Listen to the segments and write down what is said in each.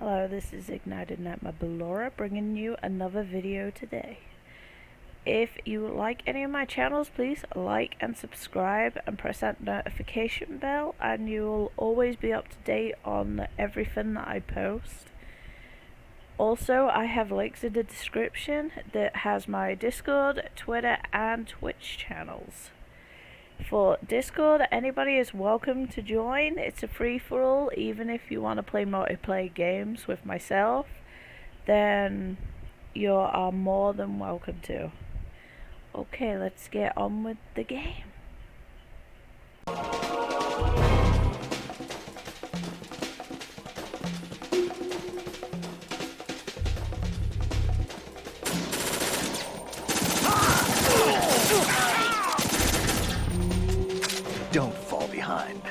Hello, this is Ignited Nightmare Ballora bringing you another video today. If you like any of my channels, please like and subscribe and press that notification bell, and you'll always be up to date on everything that I post. Also, I have links in the description that has my Discord, Twitter and Twitch channels. For Discord, anybody is welcome to join. It's a free-for-all. Even if you want to play multiplayer games with myself, then you are more than welcome to. Okay, let's get on with the game. Don't fall behind.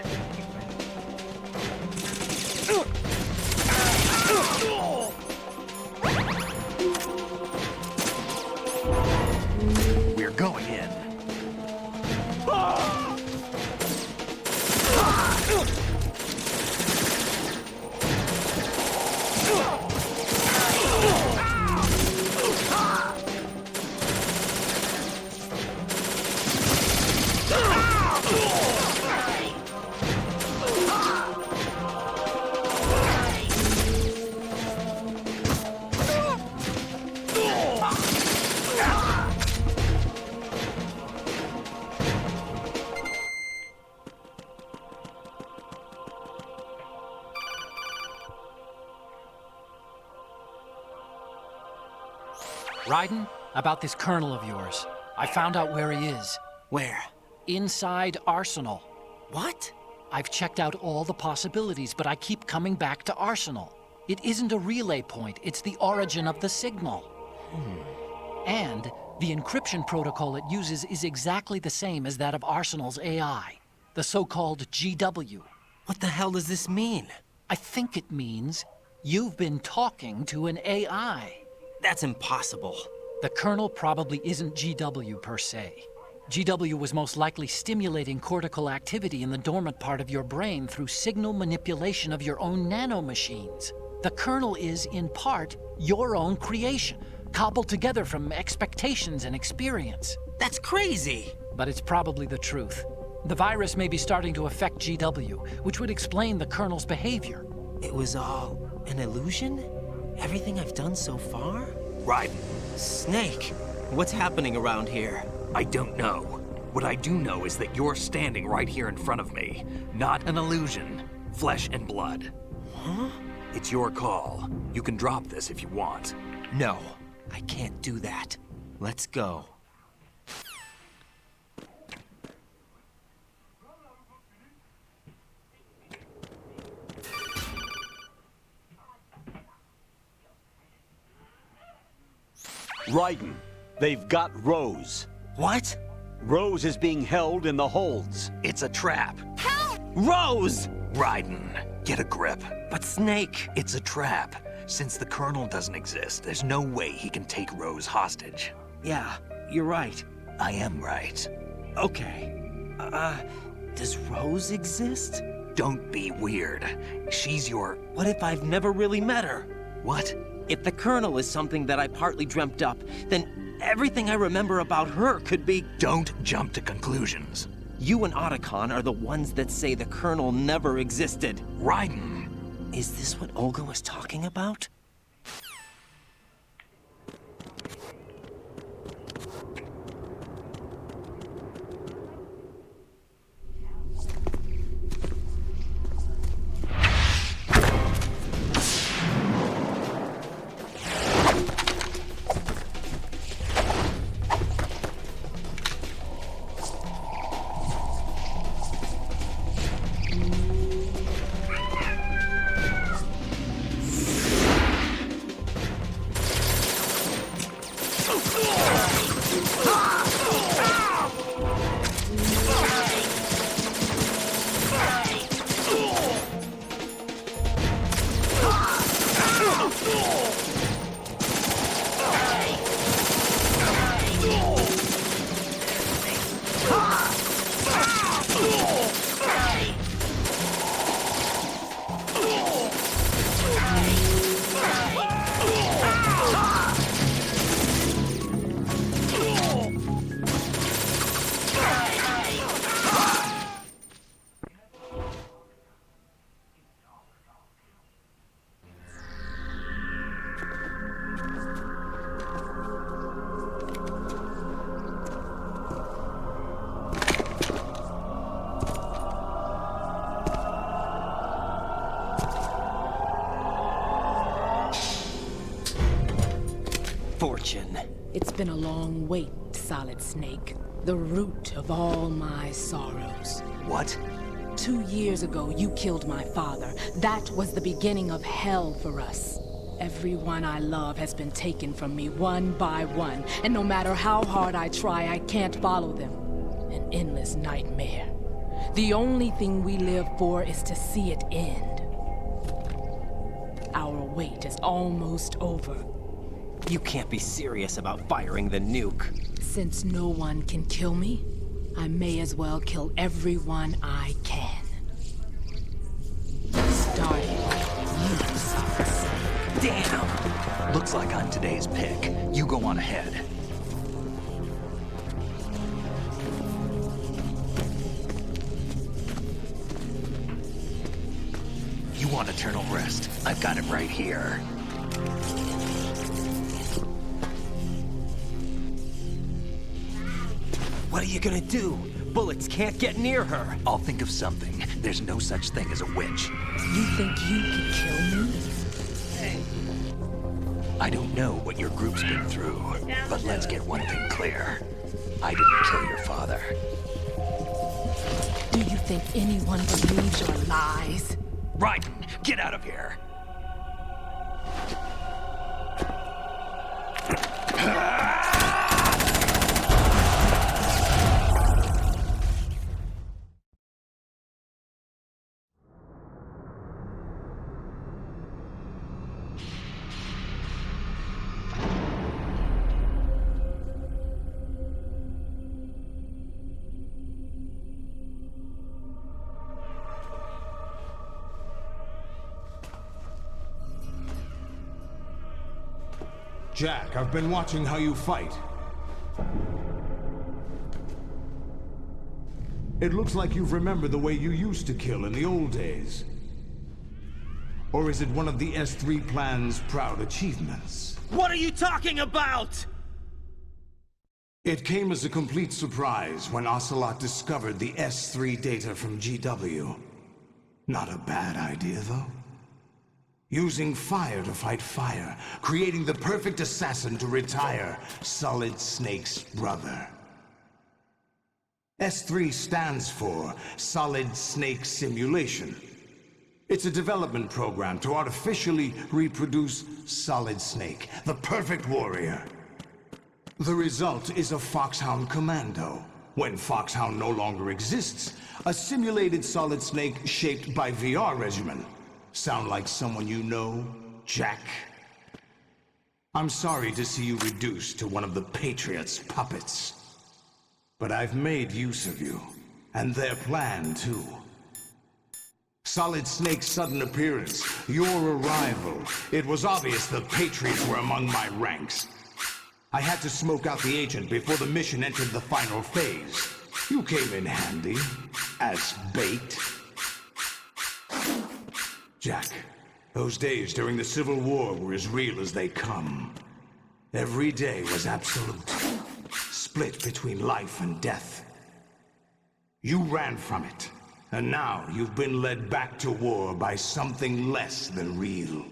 We're going in. Raiden, about this colonel of yours. I found out where he is. Where? Inside Arsenal. What? I've checked out all the possibilities, but I keep coming back to Arsenal. It isn't a relay point, it's the origin of the signal. And the encryption protocol it uses is exactly the same as that of Arsenal's AI, the so-called GW. What the hell does this mean? I think it means you've been talking to an AI. That's impossible. The kernel probably isn't GW per se. GW was most likely stimulating cortical activity in the dormant part of your brain through signal manipulation of your own nanomachines. The kernel is, in part, your own creation, cobbled together from expectations and experience. That's crazy! But it's probably the truth. The virus may be starting to affect GW, which would explain the kernel's behavior. It was all an illusion? Everything I've done so far? Raiden, Snake, what's happening around here? I don't know. What I do know is that you're standing right here in front of me. Not an illusion. Flesh and blood. Huh? It's your call. You can drop this if you want. No, I can't do that. Let's go. Raiden, they've got Rose. What? Rose is being held in the holds. It's a trap. Rose! Raiden, get a grip. But Snake... It's a trap. Since the Colonel doesn't exist, there's no way he can take Rose hostage. Yeah, you're right. I am right. Okay. Does Rose exist? Don't be weird. She's your... What if I've never really met her? What? If the Colonel is something that I partly dreamt up, then everything I remember about her could be... Don't jump to conclusions. You and Otacon are the ones that say the Colonel never existed. Raiden! Is this what Olga was talking about? fortune. It's been a long wait, Solid Snake. The root of all my sorrows. What? 2 years ago, you killed my father. That was the beginning of hell for us. Everyone I love has been taken from me one by one, and no matter how hard I try, I can't follow them. An endless nightmare. The only thing we live for is to see it end. Our wait is almost over. You can't be serious about firing the nuke. Since no one can kill me, I may as well kill everyone I can. Starting with you, Solid Snake. Damn! Looks like I'm today's pick. You go on ahead. You want eternal rest? I've got it right here. What are you gonna do? Bullets can't get near her. I'll think of something. There's no such thing as a witch. You think you can kill me? I don't know what your group's been through, but let's get one thing clear. I didn't kill your father. Do you think anyone believes your lies? Raiden, get out of here! Jack, I've been watching how you fight. It looks like you've remembered the way you used to kill in the old days. Or is it one of the S3 plan's proud achievements? What are you talking about? It came as a complete surprise when Ocelot discovered the S3 data from GW. Not a bad idea, though. Using fire to fight fire, creating the perfect assassin to retire Solid Snake's brother. S3 stands for Solid Snake Simulation. It's a development program to artificially reproduce Solid Snake, the perfect warrior. The result is a Foxhound Commando. When Foxhound no longer exists, a simulated Solid Snake shaped by VR regimen. Sound like someone you know, Jack? I'm sorry to see you reduced to one of the Patriots' puppets. But I've made use of you, and their plan too. Solid Snake's sudden appearance, your arrival. It was obvious the Patriots were among my ranks. I had to smoke out the agent before the mission entered the final phase. You came in handy, as bait. Jack, those days during the Civil War were as real as they come. Every day was absolute, split between life and death. You ran from it, and now you've been led back to war by something less than real.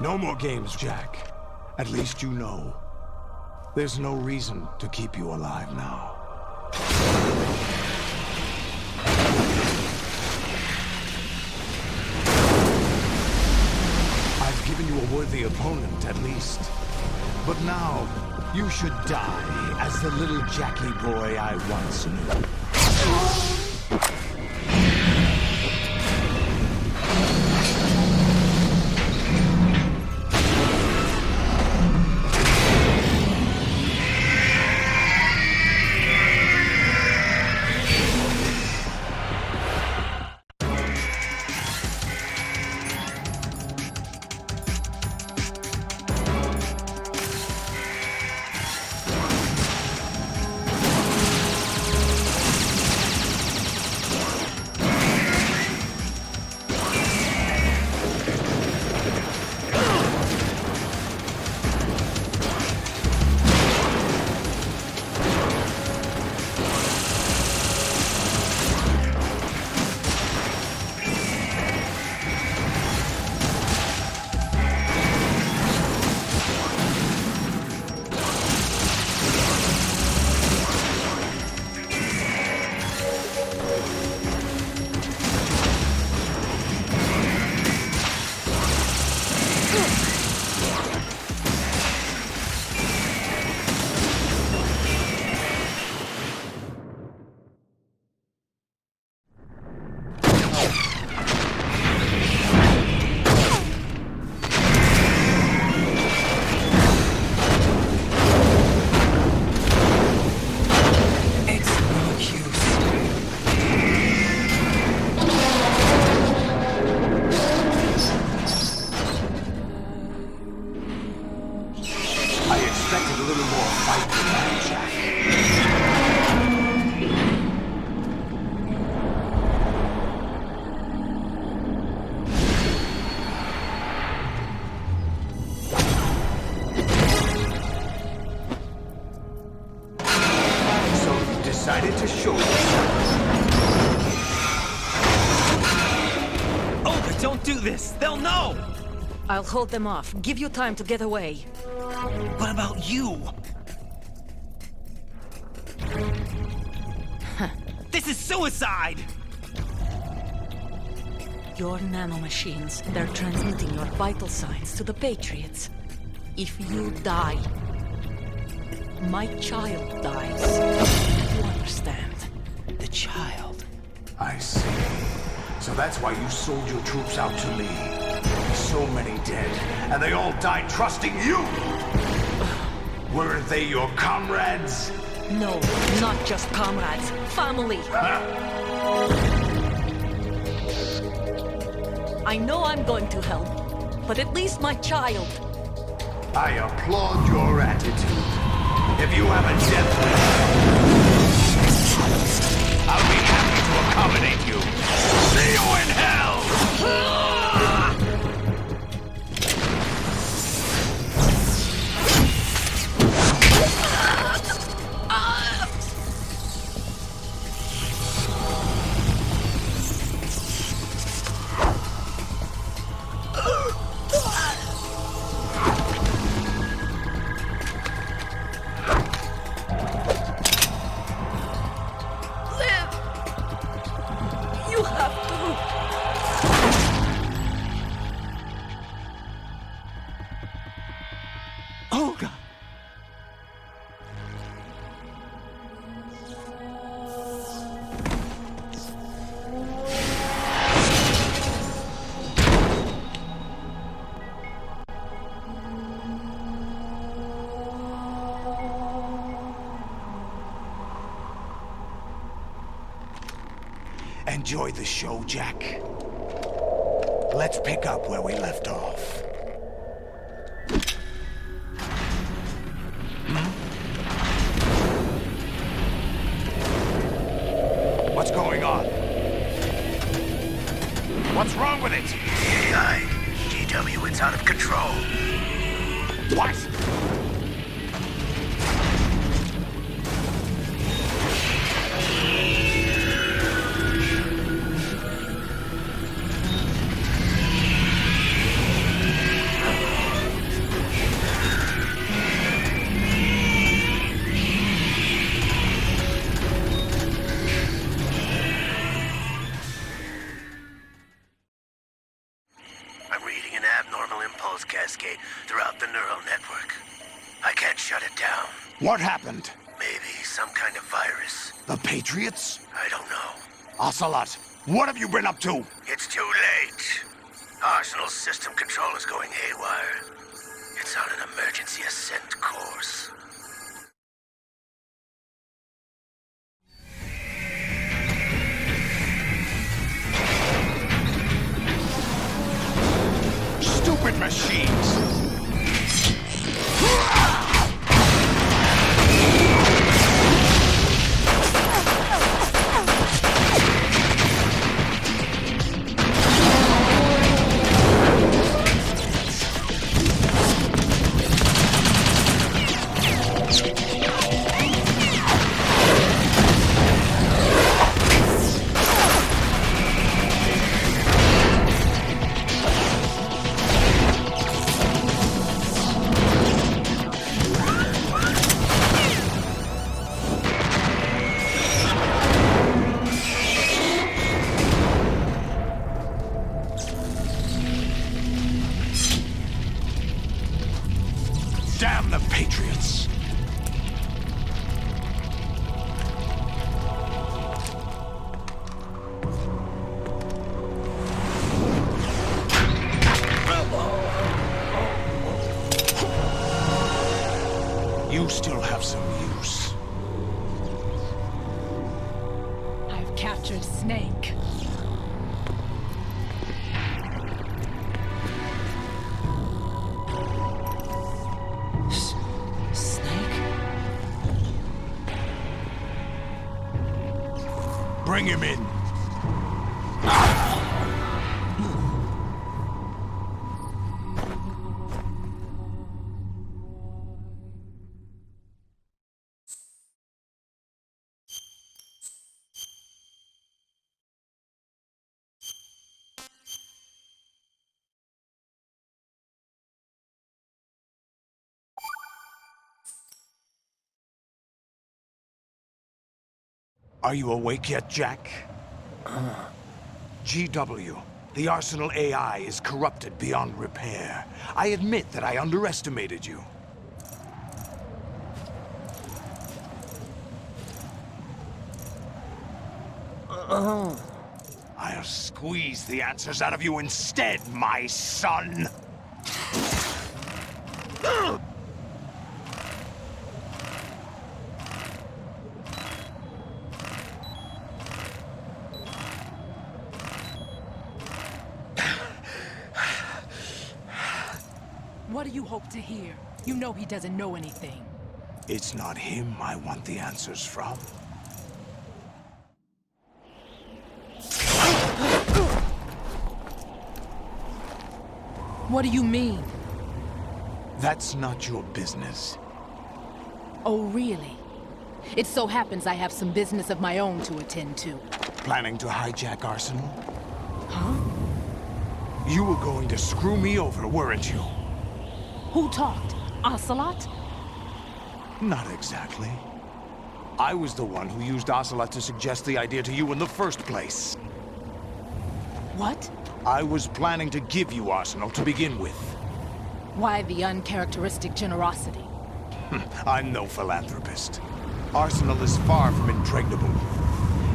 No more games, Jack. At least you know. There's no reason to keep you alive now. I've given you a worthy opponent, at least. But now, you should die as the little Jackie boy I once knew. little more fight than that, Jack. So you decided to show yourself. Olga, don't do this! They'll know! I'll hold them off. Give you time to get away. What about you? This is suicide! Your nanomachines, they're transmitting your vital signs to the Patriots. If you die, my child dies. You understand? The child. I see. So that's why you sold your troops out to me. So many dead, and they all died trusting you! Weren't they your comrades? No, not just comrades. Family. I know I'm going to hell, but at least my child. I applaud your attitude. If you have a death wish, I'll be happy to accommodate you. See you in hell! You have to. Olga! Enjoy the show, Jack. Let's pick up where we left off. What's going on? What's wrong with it? AI. GW, it's out of control. What? Cascade throughout the neural network. I can't shut it down. What happened? Maybe some kind of virus. The Patriots? I don't know. Ocelot, what have you been up to? It's too late. Arsenal's system control is going haywire. It's on an emergency ascent course. Stupid machines! Damn the Patriots! You still have some use. I've captured Snake. Snake? Bring him in. Are you awake yet, Jack? GW, the Arsenal AI is corrupted beyond repair. I admit that I underestimated you. I'll squeeze the answers out of you instead, my son! What do you hope to hear? You know he doesn't know anything. It's not him I want the answers from. What do you mean? That's not your business. Oh, really? It so happens I have some business of my own to attend to. Planning to hijack Arsenal? Huh? You were going to screw me over, weren't you? Who talked? Ocelot? Not exactly. I was the one who used Ocelot to suggest the idea to you in the first place. What? I was planning to give you Arsenal to begin with. Why the uncharacteristic generosity? I'm no philanthropist. Arsenal is far from impregnable.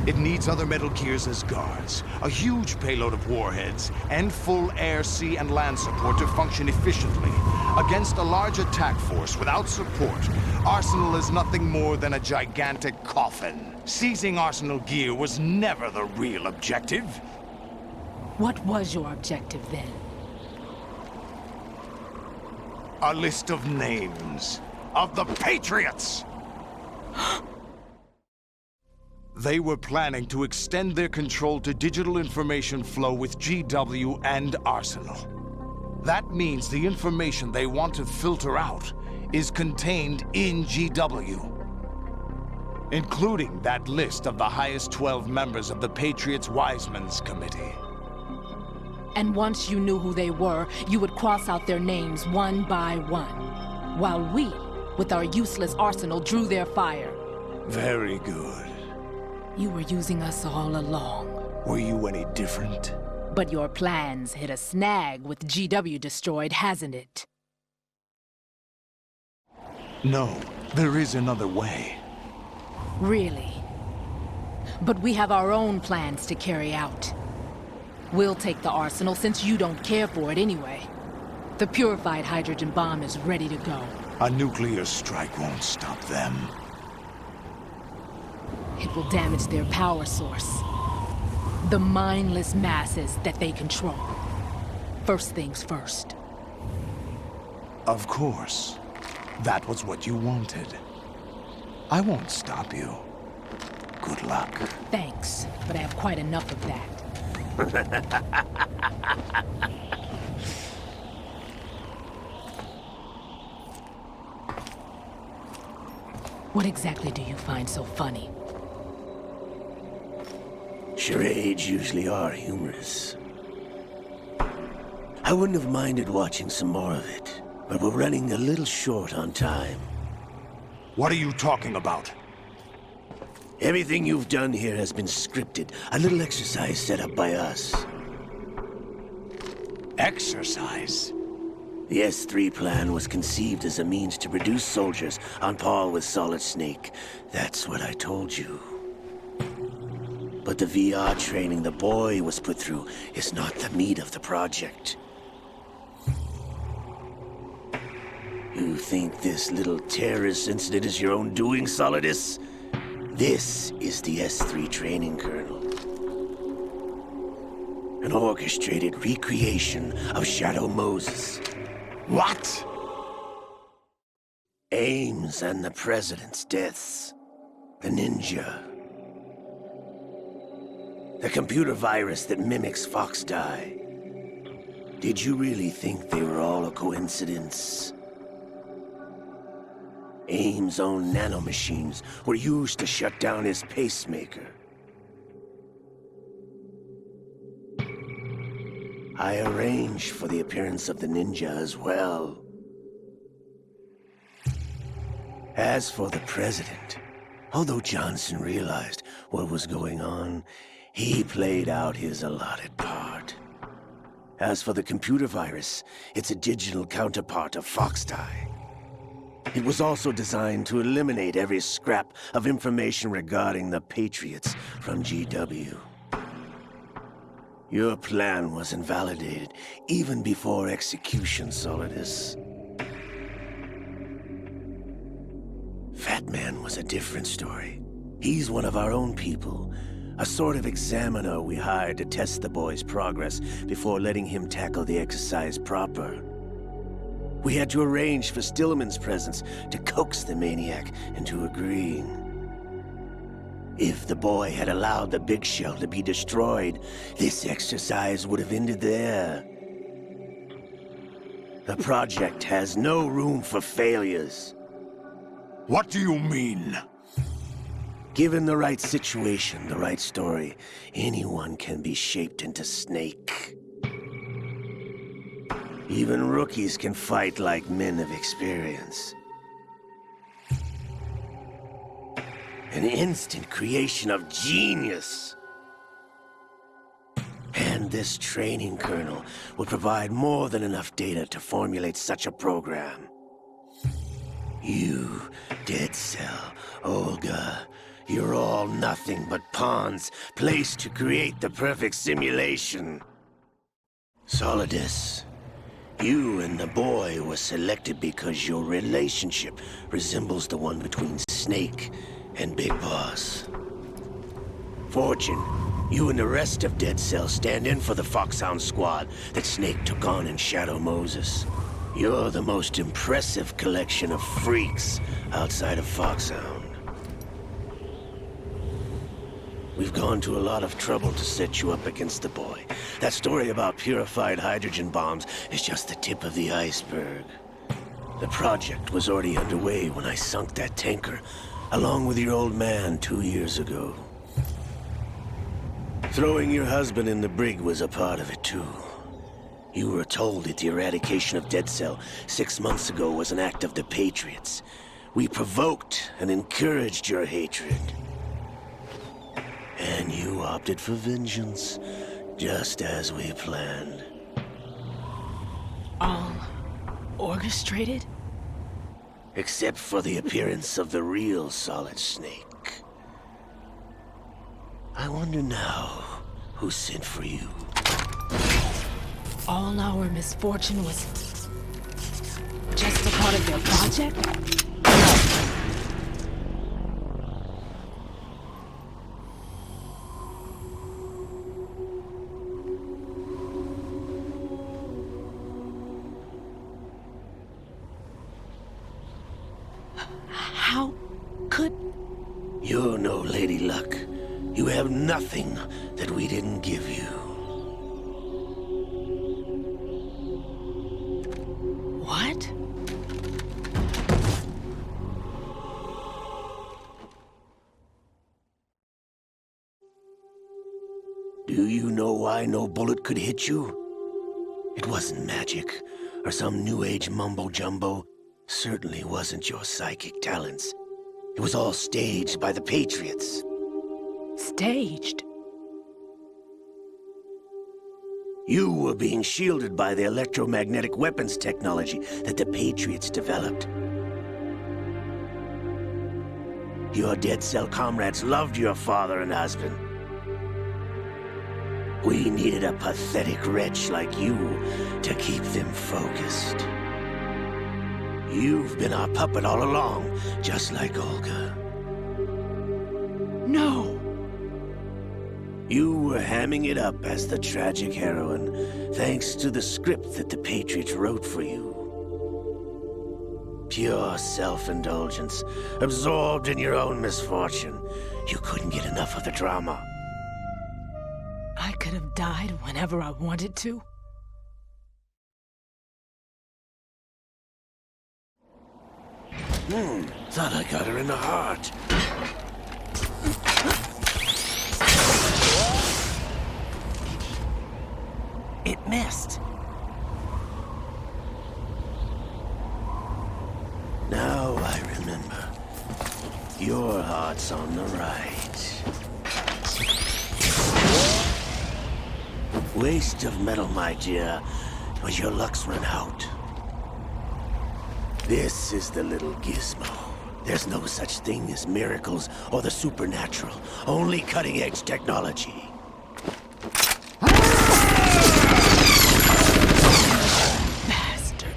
It needs other Metal Gears as guards, a huge payload of warheads, and full air, sea, and land support to function efficiently. Against a large attack force without support, Arsenal is nothing more than a gigantic coffin. Seizing Arsenal gear was never the real objective. What was your objective then? A list of names of the Patriots! They were planning to extend their control to digital information flow with GW and Arsenal. That means the information they want to filter out is contained in GW, including that list of the highest 12 members of the Patriots Wiseman's Committee. And once you knew who they were, you would cross out their names one by one, while we, with our useless arsenal, drew their fire. Very good. You were using us all along. Were you any different? But your plans hit a snag with GW destroyed, hasn't it? No, there is another way. Really? But we have our own plans to carry out. We'll take the arsenal since you don't care for it anyway. The purified hydrogen bomb is ready to go. A nuclear strike won't stop them. It will damage their power source. The mindless masses that they control. First things first. Of course. That was what you wanted. I won't stop you. Good luck. Thanks, but I have quite enough of that. What exactly do you find so funny? Charades usually are humorous. I wouldn't have minded watching some more of it, but we're running a little short on time. What are you talking about? Everything you've done here has been scripted, a little exercise set up by us. Exercise? The S3 plan was conceived as a means to produce soldiers on par with Solid Snake. That's what I told you. But the VR training the boy was put through is not the meat of the project. You think this little terrorist incident is your own doing, Solidus? This is the S3 training kernel. An orchestrated recreation of Shadow Moses. What? Ames and the President's deaths. The ninja. The computer virus that mimics Foxdie. Did you really think they were all a coincidence? AIM's own nanomachines were used to shut down his pacemaker. I arranged for the appearance of the ninja as well. As for the president, although Johnson realized what was going on, he played out his allotted part. As for the computer virus, it's a digital counterpart of Foxdie. It was also designed to eliminate every scrap of information regarding the Patriots from GW. Your plan was invalidated even before execution, Solidus. Fat Man was a different story. He's one of our own people, a sort of examiner we hired to test the boy's progress before letting him tackle the exercise proper. We had to arrange for Stillman's presence to coax the maniac into agreeing. If the boy had allowed the big shell to be destroyed, this exercise would have ended there. The project has no room for failures. What do you mean? Given the right situation, the right story, anyone can be shaped into Snake. Even rookies can fight like men of experience. An instant creation of genius. And this training kernel would provide more than enough data to formulate such a program. You, Dead Cell, Olga, you're all nothing but pawns placed to create the perfect simulation. Solidus, you and the boy were selected because your relationship resembles the one between Snake and Big Boss. Fortune, you and the rest of Dead Cell stand in for the Foxhound squad that Snake took on in Shadow Moses. You're the most impressive collection of freaks outside of Foxhound. We've gone to a lot of trouble to set you up against the boy. That story about purified hydrogen bombs is just the tip of the iceberg. The project was already underway when I sunk that tanker, along with your old man 2 years ago. Throwing your husband in the brig was a part of it too. You were told that the eradication of Dead Cell 6 months ago was an act of the Patriots. We provoked and encouraged your hatred. And you opted for vengeance, just as we planned. All orchestrated? Except for the appearance of the real Solid Snake. I wonder now who sent for you. All our misfortune was just a part of their project? How could... You're no Lady Luck. You have nothing that we didn't give you. What? Do you know why no bullet could hit you? It wasn't magic, or some new age mumbo-jumbo. Certainly wasn't your psychic talents. It was all staged by the Patriots. Staged? You were being shielded by the electromagnetic weapons technology that the Patriots developed. Your Dead Cell comrades loved your father and husband. We needed a pathetic wretch like you to keep them focused. You've been our puppet all along, just like Olga. No! You were hamming it up as the tragic heroine, thanks to the script that the Patriots wrote for you. Pure self-indulgence, absorbed in your own misfortune. You couldn't get enough of the drama. could have died whenever I wanted to? Thought I got her in the heart. It missed. Now I remember. Your heart's on the right. Waste of metal, my dear, but your luck's run out. This is the little gizmo. There's no such thing as miracles or the supernatural. Only cutting-edge technology. Bastard.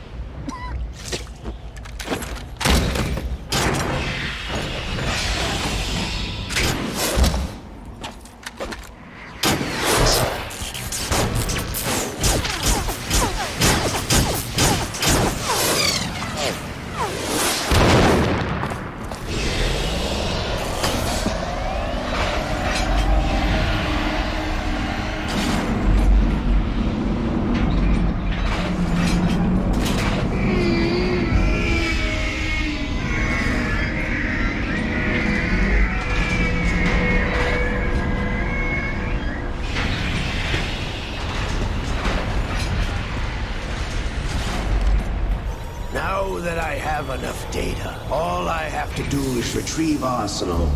Now that I have enough data, all I have to do is retrieve Arsenal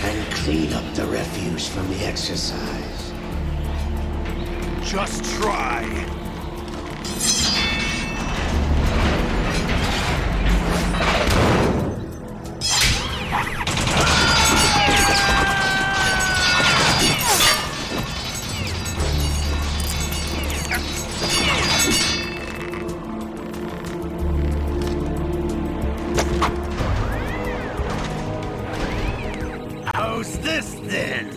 and clean up the refuse from the exercise. Just try. How's this then?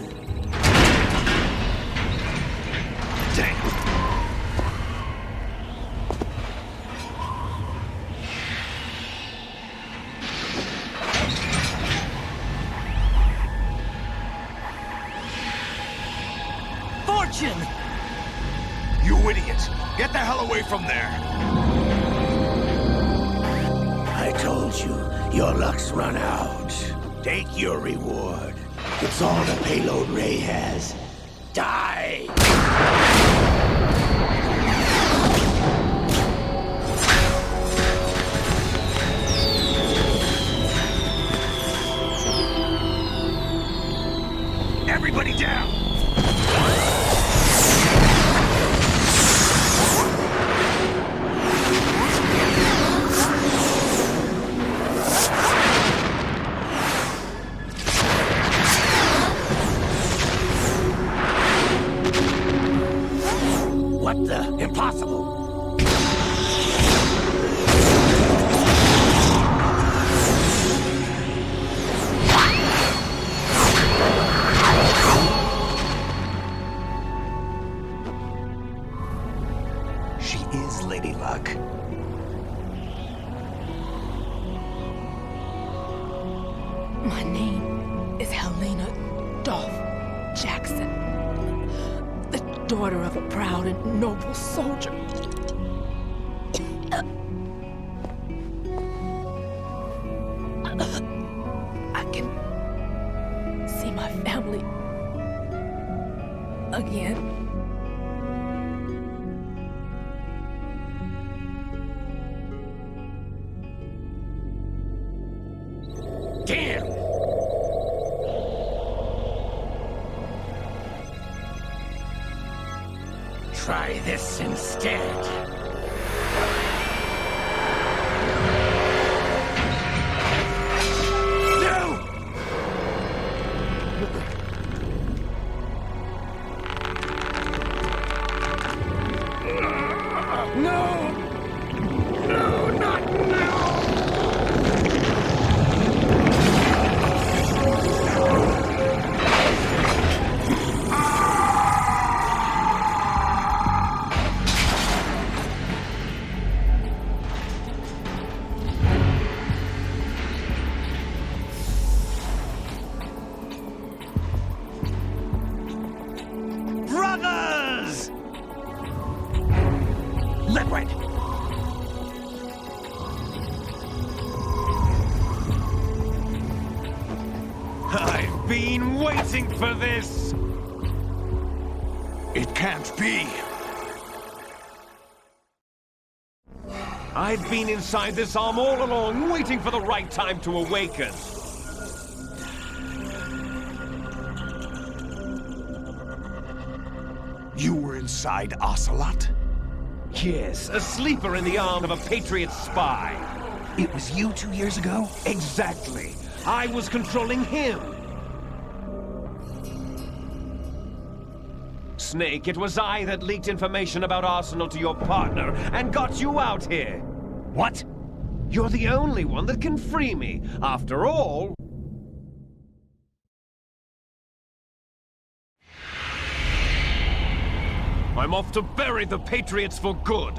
Damn. Fortune! You idiot! Get the hell away from there! I told you, your luck's run out. Take your reward. It's all the payload Ray has. Die! Everybody down! What the? Impossible! She is Lady Luck. My name is Helena Dolph Jackson, the daughter of a proud and noble soldier. I can see my family again. Damn! Try this instead. been waiting for this! It can't be. I've been inside this arm all along, waiting for the right time to awaken. You were inside Ocelot? Yes, a sleeper in the arm of a Patriot spy. It was you 2 years ago? Exactly. I was controlling him. Snake, it was I that leaked information about Arsenal to your partner and got you out here. What? You're the only one that can free me. After all... I'm off to bury the Patriots for good.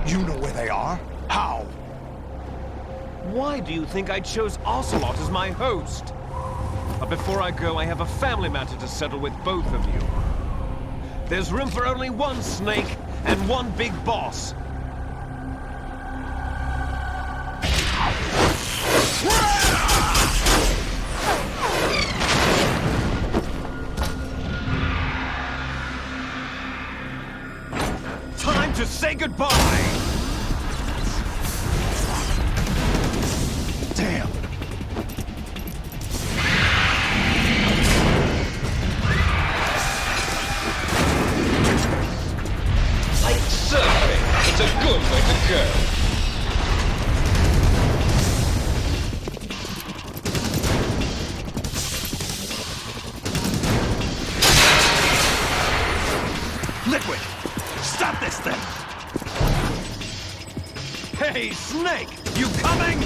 You know where they are? How? Why do you think I chose Ocelot as my host? But before I go, I have a family matter to settle with both of you. There's room for only one Snake and one big boss. Time to say goodbye! Damn. Like surfing, it's a good way to go. Liquid! Stop this thing! Hey, Snake! You coming?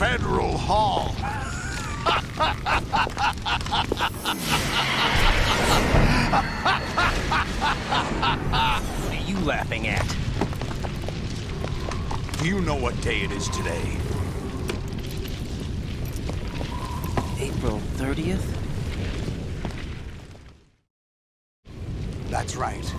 Federal Hall. What are you laughing at? Do you know what day it is today? April 30th? That's right.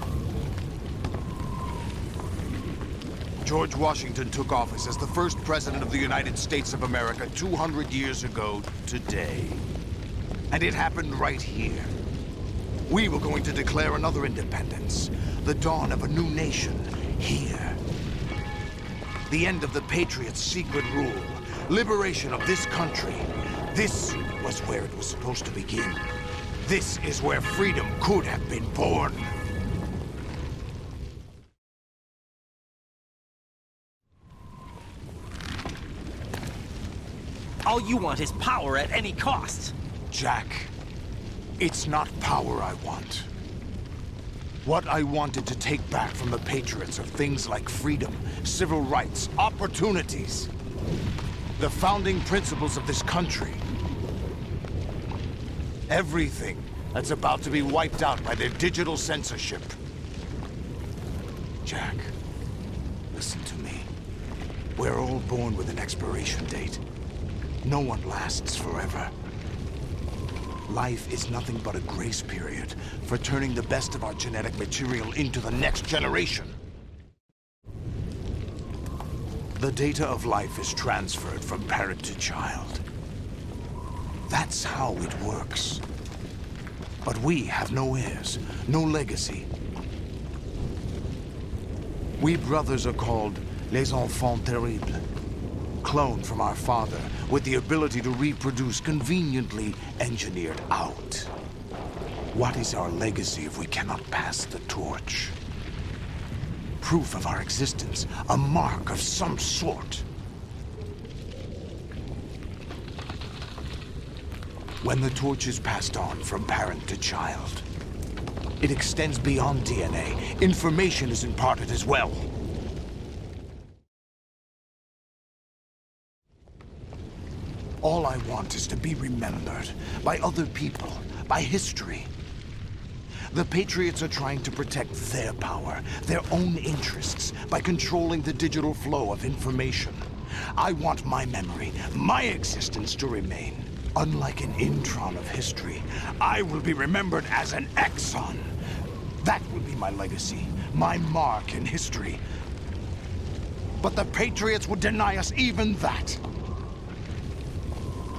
George Washington took office as the first president of the United States of America 200 years ago today. And it happened right here. We were going to declare another independence, the dawn of a new nation, here. The end of the Patriots' secret rule, liberation of this country. This was where it was supposed to begin. This is where freedom could have been born. All you want is power at any cost. Jack, it's not power I want. What I wanted to take back from the Patriots are things like freedom, civil rights, opportunities. The founding principles of this country. Everything that's about to be wiped out by their digital censorship. Jack, listen to me. We're all born with an expiration date. No one lasts forever. Life is nothing but a grace period for turning the best of our genetic material into the next generation. The data of life is transferred from parent to child. That's how it works. But we have no heirs, no legacy. We brothers are called les enfants terribles. Cloned from our father, with the ability to reproduce conveniently engineered out. What is our legacy if we cannot pass the torch? Proof of our existence, a mark of some sort. When the torch is passed on from parent to child, it extends beyond DNA. Information is imparted as well. All I want is to be remembered by other people, by history. The Patriots are trying to protect their power, their own interests, by controlling the digital flow of information. I want my memory, my existence to remain. Unlike an intron of history, I will be remembered as an exon. That will be my legacy, my mark in history. But the Patriots would deny us even that.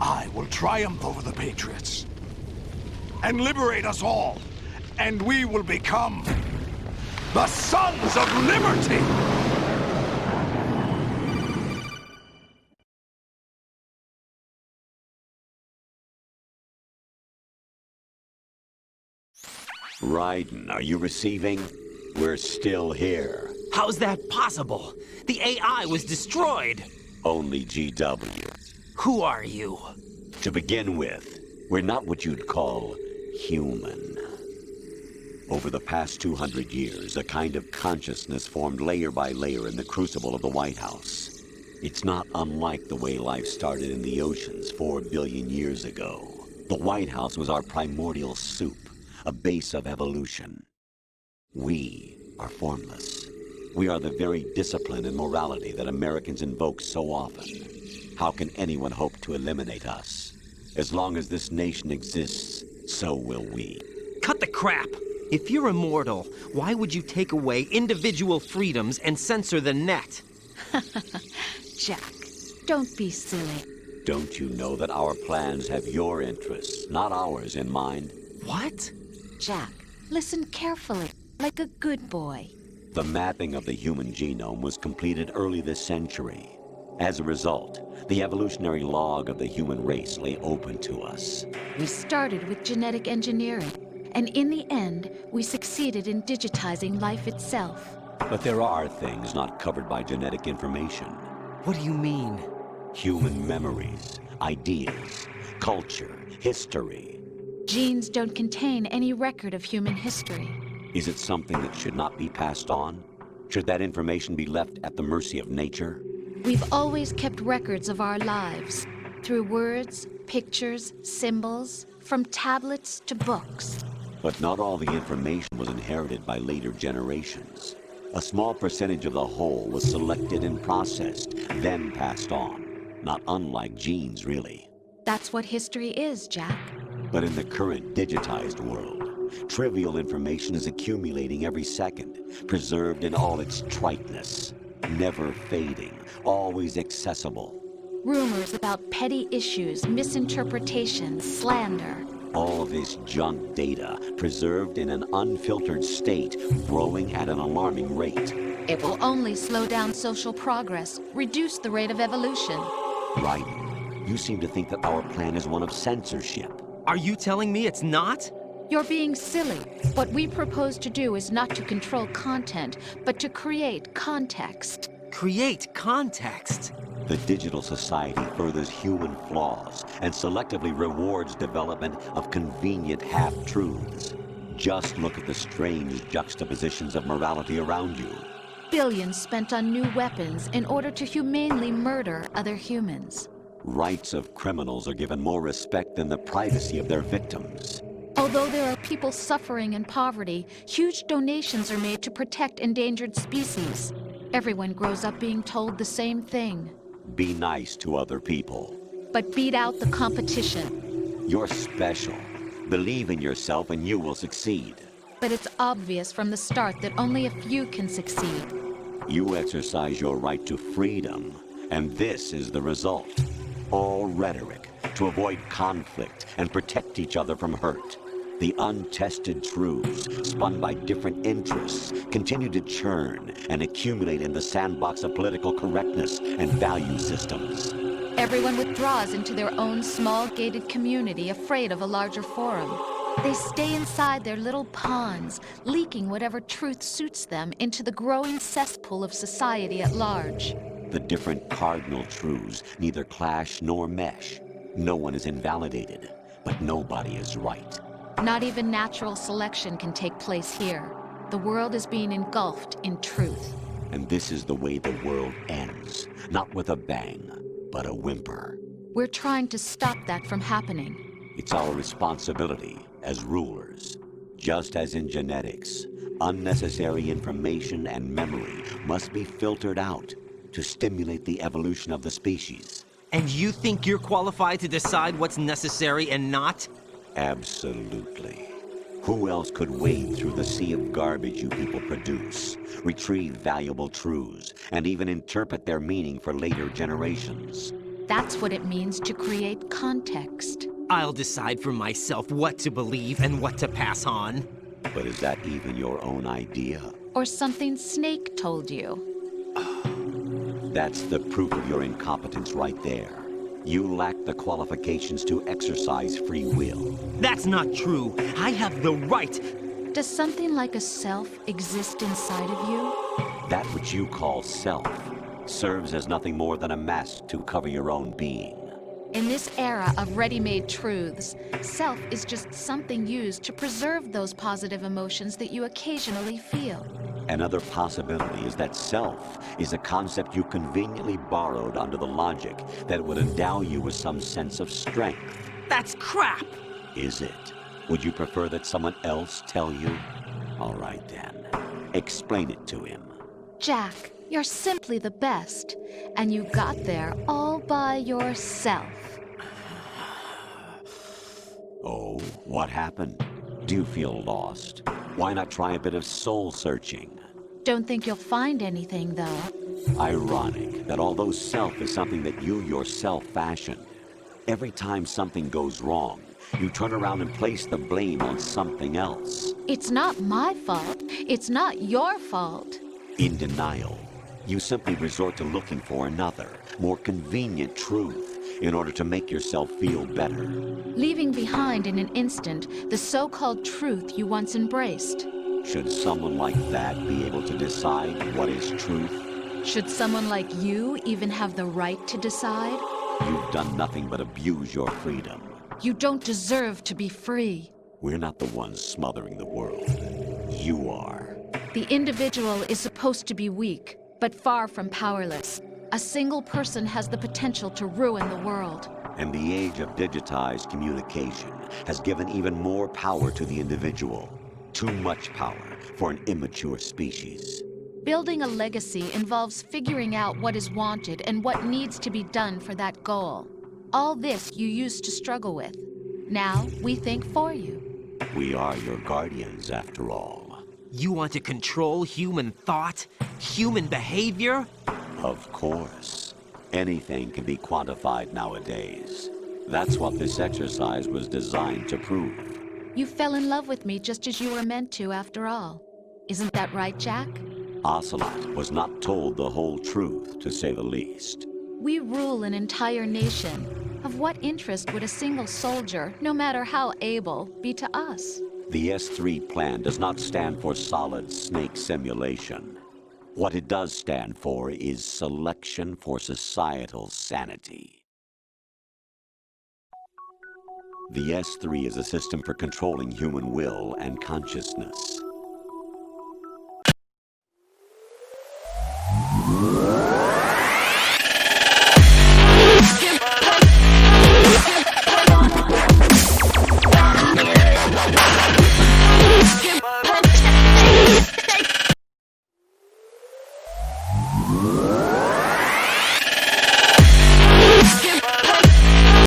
I will triumph over the Patriots and liberate us all, and we will become the Sons of Liberty! Raiden, are you receiving? We're still here. How's that possible? The AI was destroyed. Only GW. Who are you? To begin with, we're not what you'd call human. Over the past 200 years, a kind of consciousness formed layer by layer in the crucible of the White House. It's not unlike the way life started in the oceans 4 billion years ago. The White House was our primordial soup, a base of evolution. We are formless. We are the very discipline and morality that Americans invoke so often. How can anyone hope to eliminate us? As long as this nation exists, so will we. Cut the crap! If you're immortal, why would you take away individual freedoms and censor the net? Jack, don't be silly. Don't you know that our plans have your interests, not ours, in mind? What? Jack, listen carefully, like a good boy. The mapping of the human genome was completed early this century. As a result, the evolutionary log of the human race lay open to us. We started with genetic engineering, and in the end, we succeeded in digitizing life itself. But there are things not covered by genetic information. What do you mean? Human memories, ideas, culture, history. Genes don't contain any record of human history. Is it something that should not be passed on? Should that information be left at the mercy of nature? We've always kept records of our lives, through words, pictures, symbols, from tablets to books. But not all the information was inherited by later generations. A small percentage of the whole was selected and processed, then passed on. Not unlike genes, really. That's what history is, Jack. But in the current digitized world, trivial information is accumulating every second, preserved in all its triteness, never fading, always accessible. Rumors about petty issues, misinterpretations, slander. All this junk data, preserved in an unfiltered state, growing at an alarming rate. It will only slow down social progress, reduce the rate of evolution. Right. You seem to think that our plan is one of censorship. Are you telling me it's not? You're being silly. What we propose to do is not to control content, but to create context. Create context? The digital society furthers human flaws and selectively rewards development of convenient half-truths. Just look at the strange juxtapositions of morality around you. Billions spent on new weapons in order to humanely murder other humans. Rights of criminals are given more respect than the privacy of their victims. Although there are people suffering in poverty, huge donations are made to protect endangered species. Everyone grows up being told the same thing. Be nice to other people. But beat out the competition. You're special. Believe in yourself and you will succeed. But it's obvious from the start that only a few can succeed. You exercise your right to freedom, and this is the result. All rhetoric to avoid conflict and protect each other from hurt. The untested truths, spun by different interests, continue to churn and accumulate in the sandbox of political correctness and value systems. Everyone withdraws into their own small gated community, afraid of a larger forum. They stay inside their little ponds, leaking whatever truth suits them into the growing cesspool of society at large. The different cardinal truths neither clash nor mesh. No one is invalidated, but nobody is right. Not even natural selection can take place here. The world is being engulfed in truth. And this is the way the world ends. Not with a bang, but a whimper. We're trying to stop that from happening. It's our responsibility as rulers. Just as in genetics, unnecessary information and memory must be filtered out to stimulate the evolution of the species. And you think you're qualified to decide what's necessary and not? Absolutely. Who else could wade through the sea of garbage you people produce, retrieve valuable truths, and even interpret their meaning for later generations? That's what it means to create context. I'll decide for myself what to believe and what to pass on. But is that even your own idea? Or something Snake told you? That's the proof of your incompetence right there. You lack the qualifications to exercise free will. That's not true. I have the right. Does something like a self exist inside of you? That which you call self serves as nothing more than a mask to cover your own being. In this era of ready-made truths, self is just something used to preserve those positive emotions that you occasionally feel. Another possibility is that self is a concept you conveniently borrowed under the logic that would endow you with some sense of strength. That's crap! Is it? Would you prefer that someone else tell you? All right then. Explain it to him. Jack, you're simply the best, and you got there all by yourself. Oh, what happened? Do you feel lost? Why not try a bit of soul-searching? Don't think you'll find anything, though. Ironic that although self is something that you yourself fashioned, every time something goes wrong, you turn around and place the blame on something else. It's not my fault. It's not your fault. In denial, you simply resort to looking for another, more convenient truth in order to make yourself feel better. Leaving behind in an instant the so-called truth you once embraced. Should someone like that be able to decide what is truth? Should someone like you even have the right to decide? You've done nothing but abuse your freedom. You don't deserve to be free. We're not the ones smothering the world. You are. The individual is supposed to be weak, but far from powerless. A single person has the potential to ruin the world. And the age of digitized communication has given even more power to the individual. Too much power for an immature species. Building a legacy involves figuring out what is wanted and what needs to be done for that goal. All this you used to struggle with. Now we think for you. We are your guardians, after all. You want to control human thought? Human behavior? Of course. Anything can be quantified nowadays. That's what this exercise was designed to prove. You fell in love with me just as you were meant to, after all. Isn't that right, Jack? Ocelot was not told the whole truth, to say the least. We rule an entire nation. Of what interest would a single soldier, no matter how able, be to us? The S3 plan does not stand for Solid Snake Simulation. What it does stand for is Selection for Societal Sanity. The S3 is a system for controlling human will and consciousness.